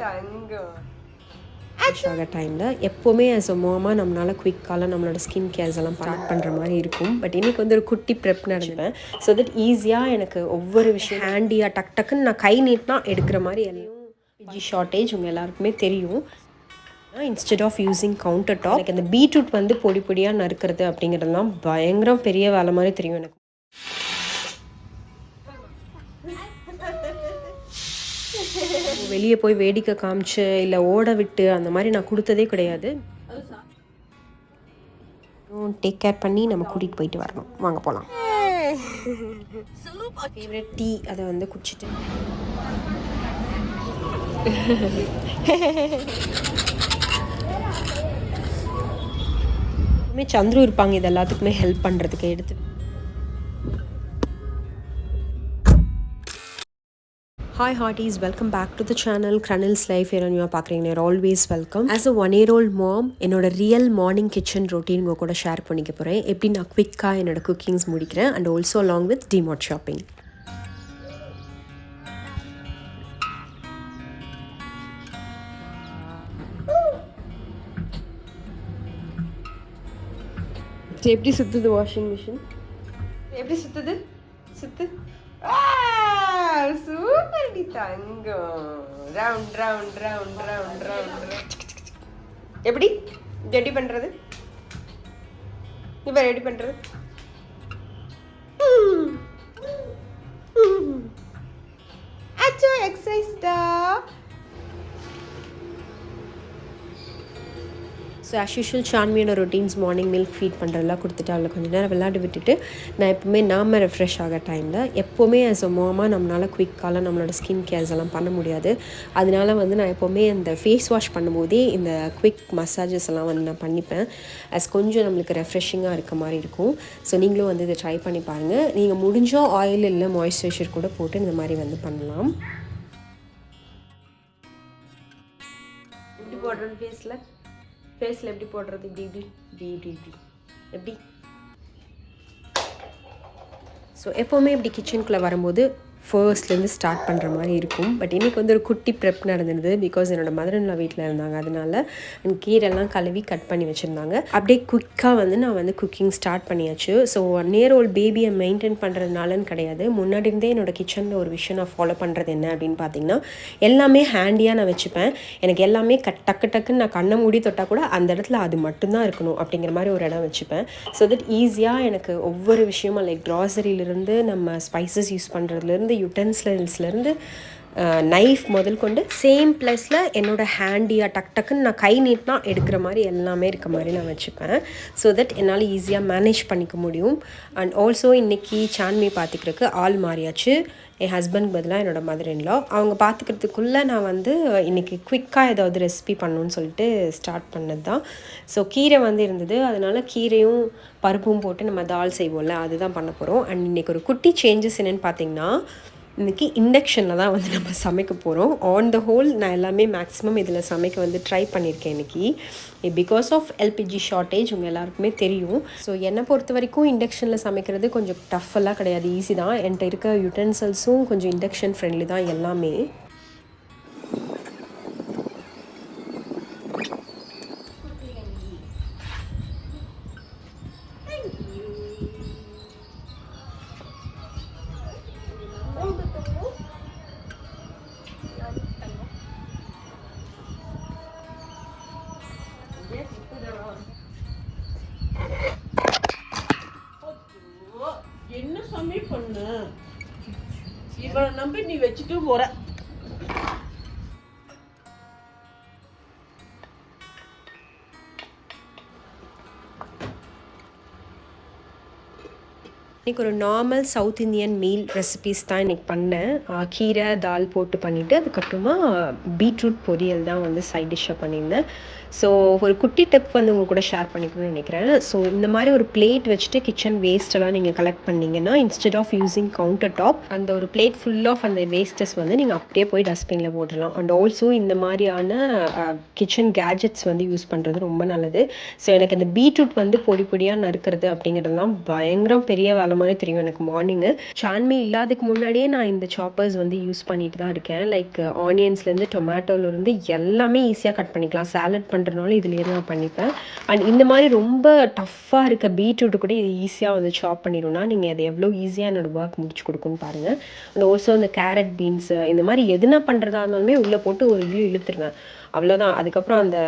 தங்கம் ஆக டைமில் எப்போவுமே ஆஸ் அ மாமா நம்மளால் குயிக்கால நம்மளோட ஸ்கின் கேர்ஸ் எல்லாம் ஸ்டார்ட் பண்ணுற மாதிரி இருக்கும். பட் இன்றைக்கி வந்து ஒரு குட்டி ப்ரெப் நடந்துப்பேன். ஸோ தட் ஈஸியாக எனக்கு ஒவ்வொரு விஷயம் ஹேண்டியாக டக் டக்குன்னு நான் கை நீட்டினா எடுக்கிற மாதிரி எல்லாம் பிஜி ஷார்ட்டேஜ் உங்கள் எல்லாருக்குமே தெரியும். Instead of using counter top எனக்கு அந்த பீட்ரூட் வந்து பொடி பொடியாக நறுக்கிறது அப்படிங்கிறதுலாம் பயங்கரம் பெரிய வேலை மாதிரி தெரியும் எனக்கு. வெளியே போய் வேடிக்கை காமிச்சு இல்லை ஓட விட்டு அந்த மாதிரி நான் கொடுத்ததே கிடையாது. டேக் கேர் பண்ணி நம்ம கூட்டிகிட்டு போயிட்டு வரணும். வாங்க போகலாம். ஃபேவரட் டீ அதை வந்து குடிச்சிட்டு சந்துரு இருப்பாங்க இது எல்லாத்துக்குமே ஹெல்ப் பண்ணுறதுக்கு எடுத்து. Hi hearties, welcome back to the channel Kranil's Life. நீங்கள் பார்க்குறீங்க, always welcome. As a 1-year-old mom என்னோட ரியல் மார்னிங் கிச்சன் ரொட்டீன் உங்கள் கூட ஷேர் பண்ணிக்க போகிறேன். எப்படி நான் குவிக்காக என்னோட குக்கிங்ஸ் முடிக்கிறேன் and also along with DMart shopping. எப்படி சுற்றுது வாஷிங் மிஷின்? எப்படி சுற்றுது? சூப்பர் டி தங்கம். Round round round round round. எப்படி ரெடி பண்ணுறது? இப்போ ரெடி பண்ணுறது அச்சோ எக்ஸசைஸ்டா. ஸோ ஆஸ் யூஷுவல் சான்வியோட ரொட்டீன்ஸ் மார்னிங் மில்க் ஃபீட் பண்ணுறதெல்லாம் கொடுத்துட்டு அவளை கொஞ்சம் நேரம் விளையாட விட்டுட்டு நான் எப்போவுமே நாம ரெஃப்ரெஷ் ஆகிற டைமில் எப்போவுமே ஆஸ் அ மாமா நம்மளால் குயிக்கால நம்மளோட ஸ்கின் கேர்ஸ் எல்லாம் பண்ண முடியாது. அதனால வந்து நான் எப்போவுமே அந்த ஃபேஸ் வாஷ் பண்ணும்போதே இந்த குவிக் மசாஜஸ் எல்லாம் வந்து நான் பண்ணிப்பேன். கொஞ்சம் நம்மளுக்கு ரெஃப்ரெஷிங்காக இருக்க மாதிரி இருக்கும். ஸோ நீங்களும் வந்து இதை ட்ரை பண்ணி பாருங்கள். நீங்கள் முடிஞ்சோ ஆயில் இல்லை மாய்ஸ்சரைசர் கூட போட்டு இந்த மாதிரி வந்து பண்ணலாம். எப்படி போடுறது ஃபேஸில் எப்படி போடுறது? இப்படி எப்படி? ஸோ எப்போவுமே இப்படி கிச்சனுக்குள்ளே வரும்போது ஃபர்ஸ்ட்லேருந்து ஸ்டார்ட் பண்ணுற மாதிரி இருக்கும். பட் இன்றைக்கி வந்து ஒரு குட்டி ப்ரெப் நடந்தது. பிகாஸ் என்னோட மதர்-இன்-லா வீட்டில் இருந்தாங்க. அதனால கீரைலாம் கழுவி கட் பண்ணி வச்சுருந்தாங்க. அப்படியே குயிக்காக வந்து நான் வந்து குக்கிங் ஸ்டார்ட் பண்ணியாச்சு. ஸோ 1-year-old பேபியை மெயின்டைன் பண்ணுறதுனாலன்னு கிடையாது. முன்னாடி இருந்தே என்னோட கிச்சனில் ஒரு விஷயம் நான் ஃபாலோ பண்ணுறது என்ன அப்படின்னு பார்த்தீங்கன்னா, எல்லாமே ஹேண்டியாக நான் வச்சுப்பேன். எனக்கு எல்லாமே டக்குன்னு நான் கண்ணை மூடி தொட்டால் கூட அந்த இடத்துல அது மட்டும்தான் இருக்கணும் அப்படிங்கிற மாதிரி ஒரு இடம் வச்சுப்பேன். ஸோ தட் ஈஸியாக எனக்கு ஒவ்வொரு விஷயமும் லைக் க்ராசரியிலேருந்து நம்ம ஸ்பைசஸ் யூஸ் பண்ணுறதுலேருந்து யூட்டென்சில்ஸ்லேருந்து நைஃப் முதல் கொண்டு சேம் ப்ளஸில் என்னோடய ஹேண்டியாக டக்குன்னு நான் கை நீட்டினா எடுக்கிற மாதிரி எல்லாமே இருக்க மாதிரி நான் வச்சுப்பேன். ஸோ தட் என்னால் ஈஸியாக மேனேஜ் பண்ணிக்க முடியும். அண்ட் ஆல்சோ இன்றைக்கி சான்வி பார்த்துக்கிறதுக்கு ஆள் மாறியாச்சு. என் ஹஸ்பண்ட் பதிலாக என்னோட மதர்-இன்-லா அவங்க பார்த்துக்கிறதுக்குள்ளே நான் வந்து இன்றைக்கி குயிக்காக ஏதாவது ரெசிபி பண்ணணுன்னு சொல்லிட்டு ஸ்டார்ட் பண்ணது தான். ஸோ கீரை வந்து இருந்தது. அதனால் கீரையும் பருப்பும் போட்டு நம்ம தால் செய்வோம்ல, அதுதான் பண்ண போகிறோம். அண்ட் இன்றைக்கி ஒரு குட்டி சேஞ்சஸ் என்னென்னு பார்த்தீங்கன்னா, இன்றைக்கி இண்டக்ஷனில் தான் வந்து நம்ம சமைக்க போகிறோம். ஆன் த ஹோல் நான் எல்லாமே மேக்ஸிமம் இதில் சமைக்க வந்து ட்ரை பண்ணியிருக்கேன் இன்றைக்கி. பிகாஸ் ஆஃப் எல்பிஜி ஷார்ட்டேஜ் உங்கள் எல்லாருக்குமே தெரியும். ஸோ என்னை பொறுத்த வரைக்கும் இண்டக்ஷனில் சமைக்கிறது கொஞ்சம் டஃப்பெல்லாம் கிடையாது, ஈஸி தான். என்கிட்ட இருக்க யூட்டென்சில்ஸும் கொஞ்சம் இண்டக்ஷன் ஃப்ரெண்ட்லி தான் எல்லாமே. என்ன சமையல் பண்ண இவளை நம்பி நீ வச்சுட்டு போற. இன்றைக்கி ஒரு normal south Indian meal recipes தான் இன்றைக்கி பண்ணேன். கீரை தால் போட்டு பண்ணிவிட்டு அதுக்கப்புறமா பீட்ரூட் பொரியல் தான் வந்து சைட் டிஷ்ஷாக பண்ணியிருந்தேன். ஸோ ஒரு குட்டி டிப் வந்து உங்கள் கூட ஷேர் பண்ணிக்கணும்னு நினைக்கிறேன். ஸோ இந்த மாதிரி ஒரு பிளேட் வச்சுட்டு கிச்சன் வேஸ்ட்டெல்லாம் நீங்கள் கலெக்ட் பண்ணிங்கன்னா, instead of using counter top அந்த ஒரு பிளேட் ஃபுல் ஆஃப் அந்த வேஸ்டஸ் வந்து நீங்கள் அப்படியே போய் டஸ்ட்பினில் போட்டுடலாம். அண்ட் ஆல்சோ இந்த மாதிரியான கிச்சன் கேஜெட்ஸ் வந்து யூஸ் பண்ணுறது ரொம்ப நல்லது. ஸோ எனக்கு அந்த பீட்ரூட் வந்து பொடி பொடியாக நறுக்கிறது அப்படிங்கிறதுலாம் பயங்கரம் பெரிய வேலை மாதிரி தெரியும் எனக்கு மார்னிங்கு. சான்வி இல்லாததுக்கு முன்னாடியே நான் இந்த சாப்பர்ஸ் வந்து யூஸ் பண்ணிட்டு தான் இருக்கேன். லைக் ஆனியன்ஸ்லேருந்து டொமேட்டோலேருந்து எல்லாமே ஈஸியாக கட் பண்ணிக்கலாம். சாலட் பண்ணுறதுனால இதுலேயே நான் பண்ணிப்பேன். அண்ட் இந்த மாதிரி ரொம்ப டஃப்பாக இருக்க பீட்ரூட்டு கூட இது ஈஸியாக வந்து சாப் பண்ணிடும்னா நீங்கள் அதை எவ்வளோ ஈஸியாக என்னோடய ஒர்க் முடிச்சு கொடுக்குன்னு பாருங்கள். அண்ட் ஓல்சோ இந்த கேரட் பீன்ஸு இந்த மாதிரி எதுனா பண்ணுறதா இருந்தாலுமே உள்ளே போட்டு ஒரு இழுத்துருவேன், அவ்வளோதான். அதுக்கப்புறம் அந்த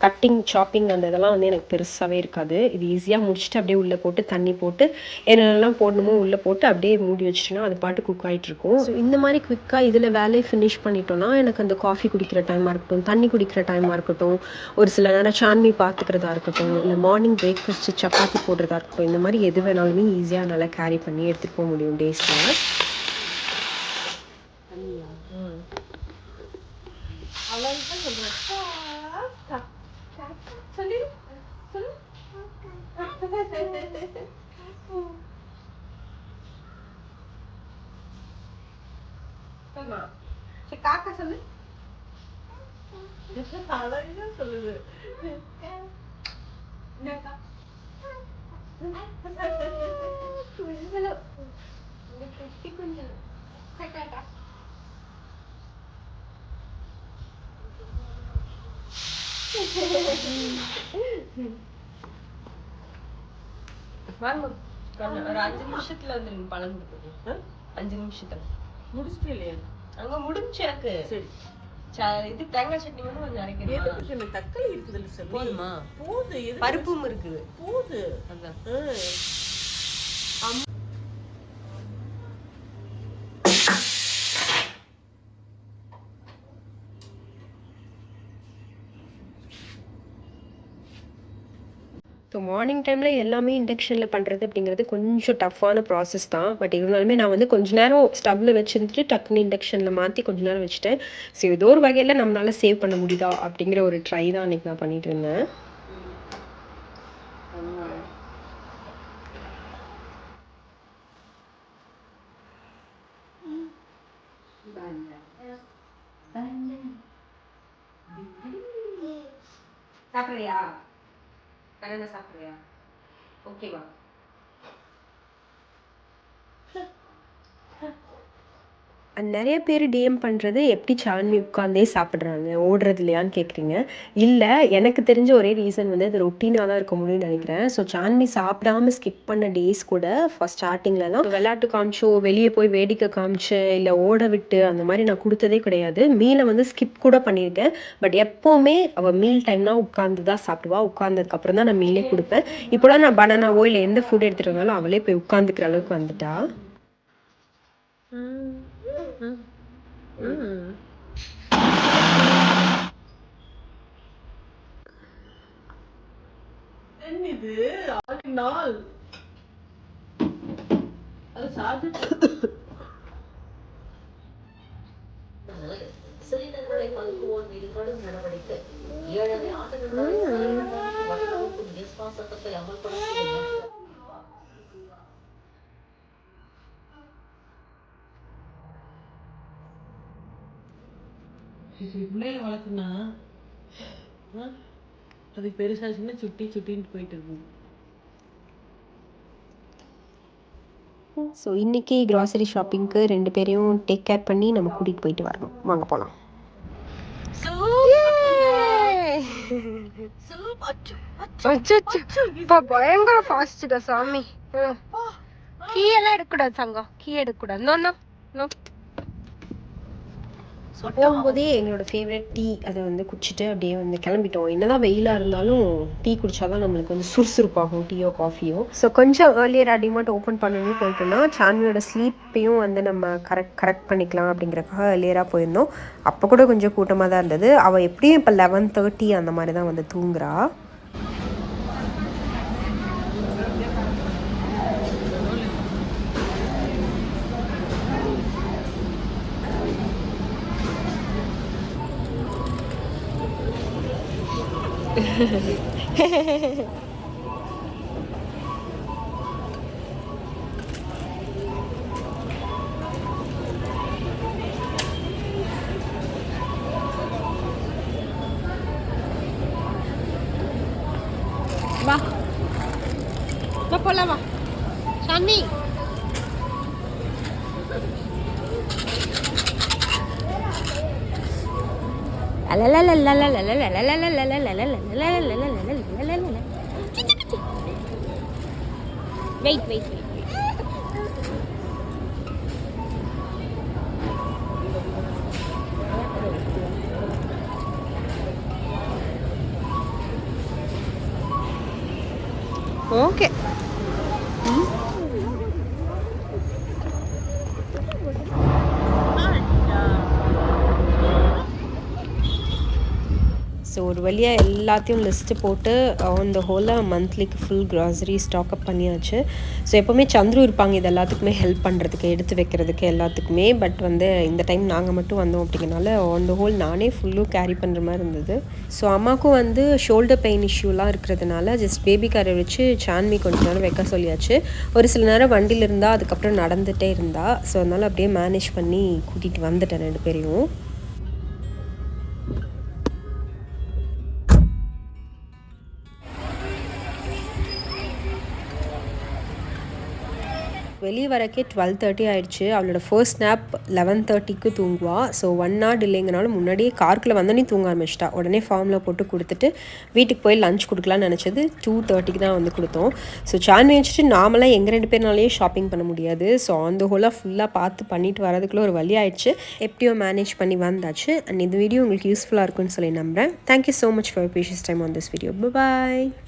கட்டிங் சாப்பிங் அந்த இதெல்லாம் வந்து எனக்கு பெருசாகவே இருக்காது. இது ஈஸியாக முடிச்சுட்டு அப்படியே உள்ளே போட்டு தண்ணி போட்டு என்னென்னலாம் போடணுமோ உள்ளே போட்டு அப்படியே மூடி வச்சுட்டோன்னா அது பாட்டு குக் ஆகிட்ருக்கும். ஸோ இந்த மாதிரி குயிக்காக இதில் வேலையை ஃபினிஷ் பண்ணிட்டோன்னா எனக்கு அந்த காஃபி குடிக்கிற டைமாக இருக்கட்டும், தண்ணி குடிக்கிற டைமாக இருக்கட்டும், ஒரு சில நேரம் சான்வி பார்த்துக்கிறதா இருக்கட்டும், இல்லை மார்னிங் பிரேக்ஃபாஸ்ட்டு சப்பாத்தி போடுறதா இருக்கட்டும், இந்த மாதிரி எது வேணாலுமே ஈஸியாக நல்லா கேரி பண்ணி எடுத்துகிட்டு போக முடியும் டேஸில். காக்கா சொல்லு, அழகா சொல்லுது. ஒரு 5 நிமிஷத்துல வந்து பழம் கொடுக்குது. 5 நிமிஷத்துல முடிச்சுட்டு இல்லையா? அங்க முடிஞ்சு எனக்கு. சரி, இது தேங்காய் சட்னி வந்து கொஞ்சம் அரைக்கணும். தக்காளி இருக்குது இல்லை சார்? போதுமா? போது. பருப்பும் இருக்குது. போது. அதான். ஸோ மார்னிங் டைமில் எல்லாமே இண்டக்ஷனில் பண்ணுறது அப்படிங்கிறது கொஞ்சம் டஃப்பான ப்ராசஸ் தான். பட் இருந்தாலுமே நான் வந்து கொஞ்ச நேரம் ஸ்டவ்வில் வச்சுருந்துட்டு டக்குன்னு இண்டக்ஷனில் மாற்றி கொஞ்ச நேரம் வச்சுட்டேன். ஸோ ஏதோ ஒரு வகையில் நம்மளால் சேவ் பண்ண முடியுதா அப்படிங்கிற ஒரு ட்ரை தான் அன்றைக்கி நான் பண்ணிகிட்டு இருந்தேன். சாப்பிட்றியா? பனானா சாப்பிட்றியா? ஓகேவா? நிறைய பேர் டிஎம் பண்ணுறது எப்படி சான்வி உட்காந்தே சாப்பிட்றாங்க, ஓடுறது இல்லையான்னு கேட்குறீங்க. இல்லை, எனக்கு தெரிஞ்ச ஒரே ரீசன் வந்து அது ரொட்டீனாக தான் இருக்க முடியும்னு நினைக்கிறேன். ஸோ சான்வி சாப்பிடாமல் ஸ்கிப் பண்ண டேஸ் கூட ஃபஸ்ட் ஸ்டார்டிங்லலாம் விளையாட்டு காமிச்சோ, வெளியே போய் வேடிக்கை காமிச்சு, இல்லை ஓட விட்டு அந்த மாதிரி நான் கொடுத்ததே கிடையாது. மீலை வந்து ஸ்கிப் கூட பண்ணியிருக்கேன். பட் எப்போவுமே அவள் மீல் டைம்னா உட்காந்து தான் சாப்பிடுவா. உட்காந்ததுக்கப்புறம் தான் நான் மீலே கொடுப்பேன். இப்போலாம் நான் பனானாவோ இல்லை எந்த ஃபுட் எடுத்துகிட்டு வந்தாலும் அவளே போய் உட்காந்துக்கிற அளவுக்கு வந்துட்டா. என்னது நாள் அது சாப்பிட்டு சிறிதர்களை பங்குவோர் மீது கடும் நடவடிக்கை. 7 ஆண்டுகள் விசுவாசத்தை அமல்படுத்த பிள்ளைகளை வளர்க்குனா அது பெருசாச்சுன்னா சுட்டி சுட்டின்ட்டு போயிட்டு இருக்கும். ஸோ இன்றைக்கி க்ராசரி ஷாப்பிங்க்கு 2 பேரையும் டேக் கேர் பண்ணி நம்ம கூட்டிகிட்டு போயிட்டு வரணும். வாங்க போகலாம். பயங்கர ஃபாஸ்ட்டுடா சாமி. கீயெல்லாம் எடுக்கக்கூடாது சங்கம், கீ எடுக்கக்கூடாது. ஸோ போகும்போதே எங்களோட ஃபேவரட் டீ அதை வந்து குடிச்சிட்டு அப்படியே வந்து கிளம்பிட்டோம். என்னதான் வெயிலாக இருந்தாலும் டீ குடித்தா தான் நம்மளுக்கு வந்து சுறுசுறுப்பாகும், டீயோ காஃபியோ. ஸோ கொஞ்சம் ஏர்லியர் டிமார்ட் ஓப்பன் பண்ணணும்னு போயிட்டோம்னா சான்வியோட ஸ்லீப்பையும் வந்து நம்ம கரெக்ட் பண்ணிக்கலாம் அப்படிங்கிறக்காக ஏர்லியராக போயிருந்தோம். அப்போ கூட கொஞ்சம் கூட்டமாக தான் இருந்தது. அவள் எப்படியும் இப்போ 11:30 அந்த மாதிரி தான் வந்து தூங்குறா. வா போலாம், வா சாமி. Wait, wait, wait. Okay. So ஒரு வழியாக எல்லாத்தையும் லிஸ்ட்டு போட்டு on the ஹோலாக மந்த்லிக்கு full grocery stack-up பண்ணியாச்சு. ஸோ எப்போவுமே சந்துரு இருப்பாங்க இது எல்லாத்துக்குமே ஹெல்ப் பண்ணுறதுக்கு, எடுத்து வைக்கிறதுக்கு எல்லாத்துக்குமே. பட் வந்து இந்த டைம் நாங்கள் மட்டும் வந்தோம் அப்படிங்கிறனால ஆன் த ஹோல் நானே ஃபுல்லும் கேரி பண்ணுற மாதிரி இருந்தது. ஸோ அம்மாவுக்கும் வந்து ஷோல்டர் பெயின் இஷ்யூலாம் இருக்கிறதுனால ஜஸ்ட் பேபி காரை வச்சு சான்வி கொஞ்ச நேரம் வைக்க சொல்லியாச்சு. ஒரு சில நேரம் வண்டியில் இருந்தால் அதுக்கப்புறம் நடந்துகிட்டே இருந்தா. ஸோ அதனால் அப்படியே மேனேஜ் பண்ணி கூட்டிகிட்டு வந்துட்டேன் 2 பேரையும். வெளியே வரக்கே 12:30 ஆயிடுச்சு. அவளோட ஃபர்ஸ்ட் ஸ்னாப் 11:30க்கு தூங்குவா. ஸோ 1 hour டிலேங்கனால முன்னாடியே காருக்குள்ளே வந்தோடனே தூங்க ஆரம்பிச்சிட்டா. உடனே ஃபார்மில் போட்டு கொடுத்துட்டு வீட்டுக்கு போய் லஞ்ச் கொடுக்கலான்னு நினச்சது 2:30க்கு தான் வந்து கொடுத்தோம். ஸோ சான்வி வச்சுட்டு நாமளாக எங்கள் 2 பேர்னாலேயே ஷாப்பிங் பண்ண முடியாது. ஸோ ஆன் த ஹோலாக ஃபுல்லாக பார்த்து பண்ணிட்டு வரதுக்குள்ளே ஒரு வழி ஆயிடுச்சு. எப்படியோ மேனேஜ் பண்ணி வந்தாச்சு. அண்ட் இந்த வீடியோ உங்களுக்கு யூஸ்ஃபுல்லாக இருக்குன்னு சொல்லி நம்புகிறேன். Thank you so much for precious time on this video. Bye.